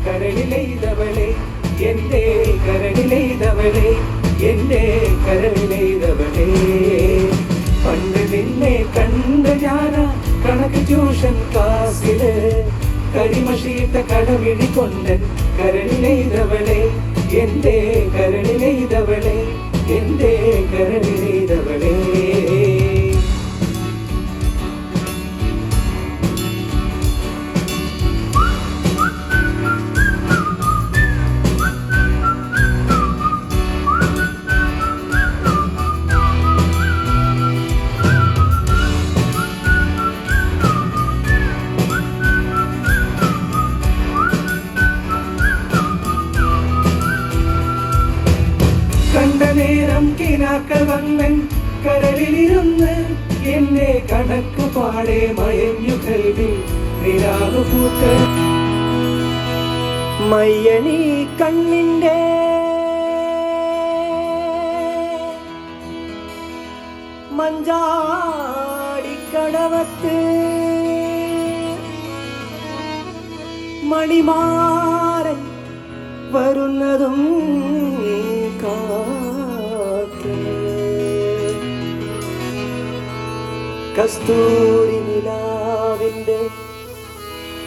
കരളിലെയ്തവളെ എന്റെ കരളിലെയ്തവളെ എന്റെ കരളിലെയ്തവളെ പണ്ട് നിന്നെ കണ്ട ഞാന കണക്ക് ട്യൂഷൻ ക്ലാസ്സില് കരിമഷിയിട്ട കടവിഴി കൊണ്ടൻ കരളിലെയ്തവളെ എന്റെ കരളിലെയ്തവളെ എന്റെ കരളിലെയ്തവളെ കണ്ട നേരം കിനാക്കൾ വന്നൻ കരളിലിരുന്ന് എന്നെ കണക്ക് പാടെ മയഞ്ഞു കൽവിൽ നിലാവ് പൂത്ത് മയ്യണി കണ്ണിന്റെ മഞ്ചാടിക്കടവത്ത് മണിമാരൻ വരുന്നതും കസ്തൂരി നിലാവിന്റെ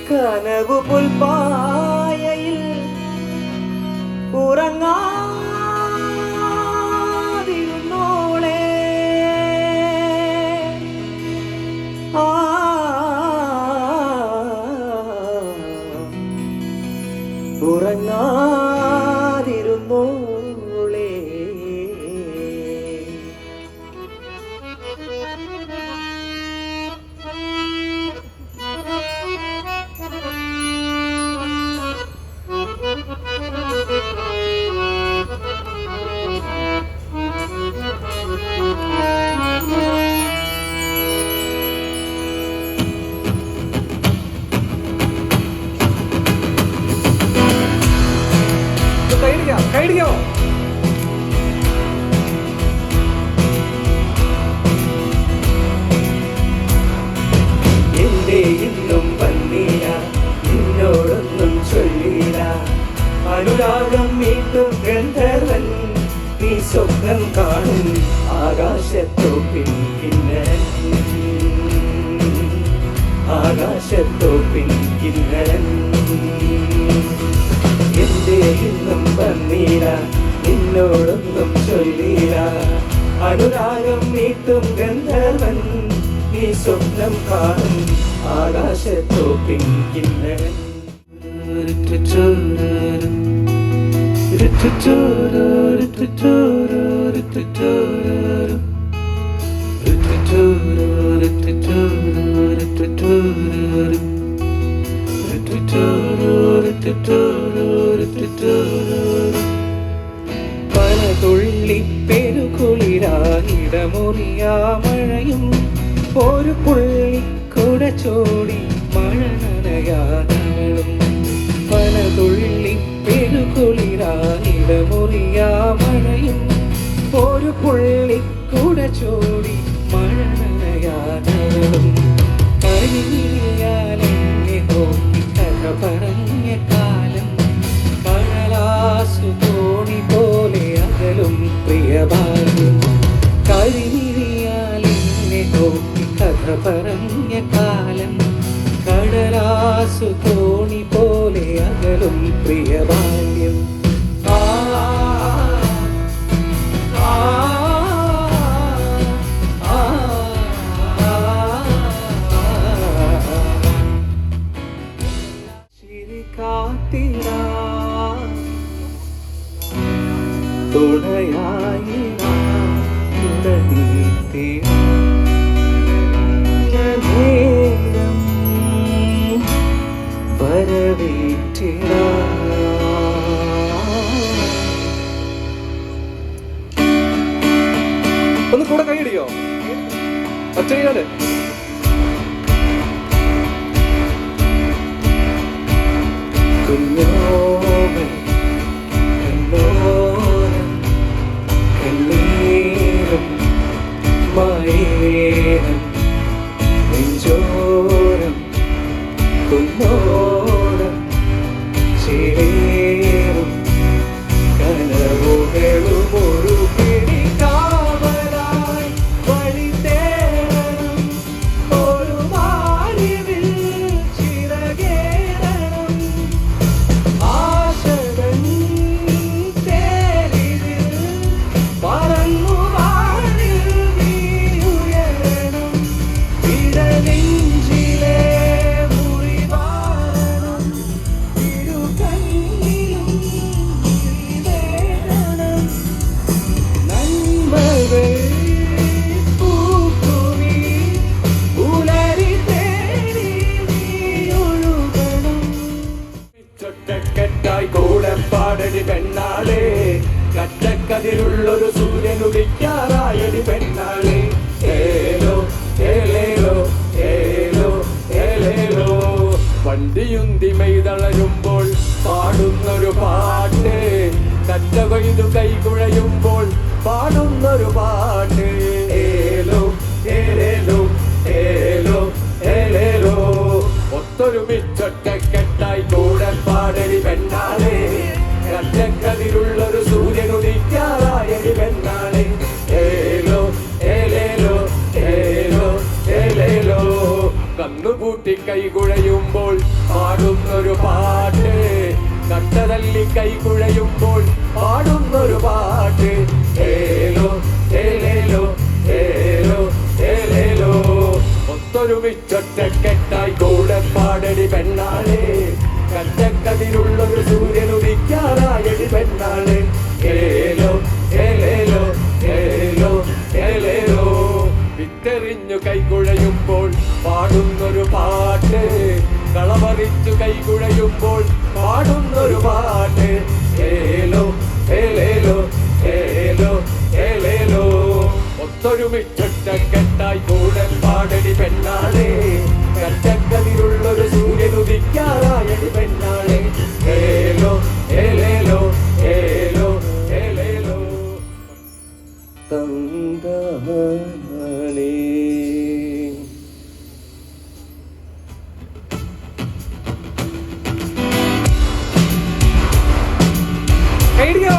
കനവു പുൽപ്പായയിൽ ഉറങ്ങാതിരുന്നോളെ ഉറങ്ങാതിരുന്നോളെ കൈഡിയോ എന്റെ ഇന്നും വന്നില്ല നിന്നോടൊന്നും ചൊല്ലില്ല അനുരാഗം വീണ്ടും ഗന്ധർവൻ നീ സ്വപ്നം കാണും ആകാശത്തോപ്പിൻ കിന്നരൻ ആകാശത്തോപ്പിൻ കിന്നരൻ എന്റെ ഇന്നും വന്നില്ല നിന്നോടൊന്നും ചൊല്ലില്ല അനുരാഗം നീട്ടും ഗന്ധർവൻ നീ സ്വപ്നം കാണും ആകാശത്തോപ്പിൻ കിന്നരൻ പല തുള്ളി പെരുകുളിരായിടമുറിയാ മഴയും ഒരു പുള്ളിക്കുട ചോടി മഴ നനയാതവളും പല തുള്ളി പെരുകുളിരായിടമുറിയാ മഴയും ഒരു പുള്ളിക്കുട ചോടി മഴ നനയാതവളും കരിയാലെന്നെ നോക്കി കഥ പറഞ്ഞ കാലം കടലാസു തോണി പോലെ അകലും പ്രിയഭാഗ്യം കരിയാലെന്നെ നോക്കി കഥ പറഞ്ഞ കാലം കടലാസു തോണി പോലെ അകലും പ്രിയഭാഗ്യം തുണയായി നേരം വരവേറ്റിട കുന്നോളം ചേരും കനവുകളും ഒരു പിടി കാവലായി വഴി തേടണം ഒരു മാറിവിൽ ചിറകേറണം ആശകൾ തേരിൽ പറന്നു വാനിൽ നീ ഉയരണം ഇടനെഞ്ചിലെ മുറിവാണം ഇരുകണ്ണിലും നിറവേറണം നന്മകൾ പൂക്കുമീ പുലരി തേടി നീ ഒഴുകണം ചൊറ്റക്കെട്ടായി കൂടെ പാടടി പെണ്ണാളെ കറ്റക്കതിരുള്ളൊരു സൂര്യനുദിക്കാറായടി പെണ്ണാളെ ഏലോ ഏലേലോ ഏലോ ഏലേലോ വണ്ടിയുന്തി മെയ്തളരുമ്പോൾ പാടുന്നൊരു പാട്ട് കറ്റ കൊയ്തു കൈകുഴയുമ്പോൾ പാടുന്നൊരു പാട്ട് ഏലോ ഏലേലോ ഏലോ ഏലേലോ ഒത്തൊരുമിച്ചൊറ്റക്കെട്ടായി കൂടെ പാടടി പെണ്ണാളെ കറ്റക്കതിരുള്ളൊരു സൂര്യനുദിക്കാറായടി പെണ്ണാളെ ഏലോ ഏലേലോ ഏലോ ഏലേലോ കന്നുകൂട്ടി കൈകുഴയുമ്പോൾ പാടുന്നൊരു പാട്ട് കട്ടതല്ലി കൈകുഴയുമ്പോൾ പാടുന്നൊരു പാട്ട് ഏലോ ഏലേലോ ഏലോ ഏലേലോ ഒത്തൊരുമിച്ചൊറ്റക്കെട്ടായി കൂടെ പാടടി പെണ്ണാളെ കറ്റക്കതിരുള്ളൊരു സൂര്യനുദിക്കാറായടി പെണ്ണാളെ ഏലോ ഏലേലോ ഏലോ ഏലേലോ വിത്തെറിഞ്ഞു കൈകുഴയുമ്പോൾ പാടുന്നൊരു പാട്ട് കളപറിച്ചു കൈകുഴയുമ്പോൾ പാടുന്നൊരു പാട്ട് ഏലോ ഏലേലോ ഏലോ ഏലേലോ ഒത്തൊരുമിച്ചൊറ്റക്കെട്ടായി കൂടെ പാടടി പെണ്ണാളെ കറ്റക്കതിരുള്ളൊരു സൂര്യനുദിക്കാറായടി പെണ്ണാളെ ഏലോ ഏലേലോ ഏലോ ഏലേലോ തന്താനേ റേഡിയോ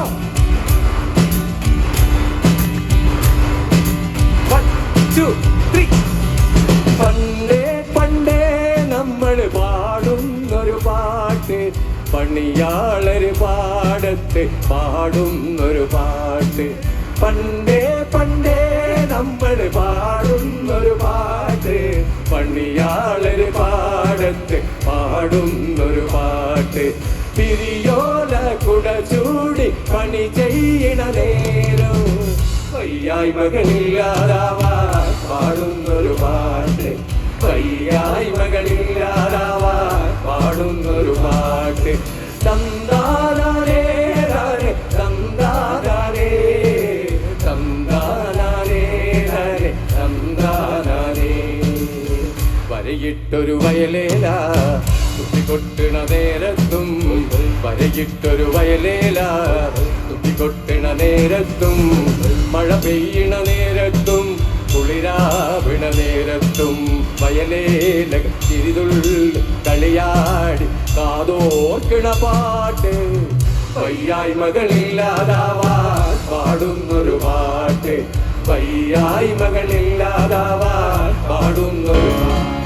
1 2 3 പണ്ടേ പണ്ടേ നമ്മൾ പാടുന്നൊരു പാട്ട് പണിയാളര് പാടത്ത് പാടുന്നൊരു പാട്ട് പണ്ടേ പണ്ടേ നമ്മൾ പാടുന്നൊരു പാട്ട് പണിയാളര് പാടത്ത് പാടുന്നൊരു പാട്ട് പിരിയോല കുട ചൂടി പണി ചെയ്യണ നേരം വയ്യായ്മകളില്ലാതാവാ പാടുന്നൊരു പാട്ട് വയ്യായ്മകളില്ലാതാവാ പാടുന്നൊരു പാട്ട് തന്താനേ തന്താനേ തന്താനേ തന്താനേ വരയിട്ടൊരു വയലേല തുട്ടിക്കൊട്ടണ നേരത്തും വരയിട്ടൊരു വയലേല തുട്ടിക്കൊട്ടണ നേരത്തും മഴ പെയ്യണ നേരത്തും കുളിരാവിണ നേരത്തും വയലേല ചിരിതുള്ളി കളിയാടി കാതോർക്കണ പാട്ട് വയ്യായ്മകളില്ലാതാവാൻ പാടുന്നൊരു പാട്ട് വയ്യായ്മകളില്ലാതാവാൻ പാടുന്നൊരു പാട്ട്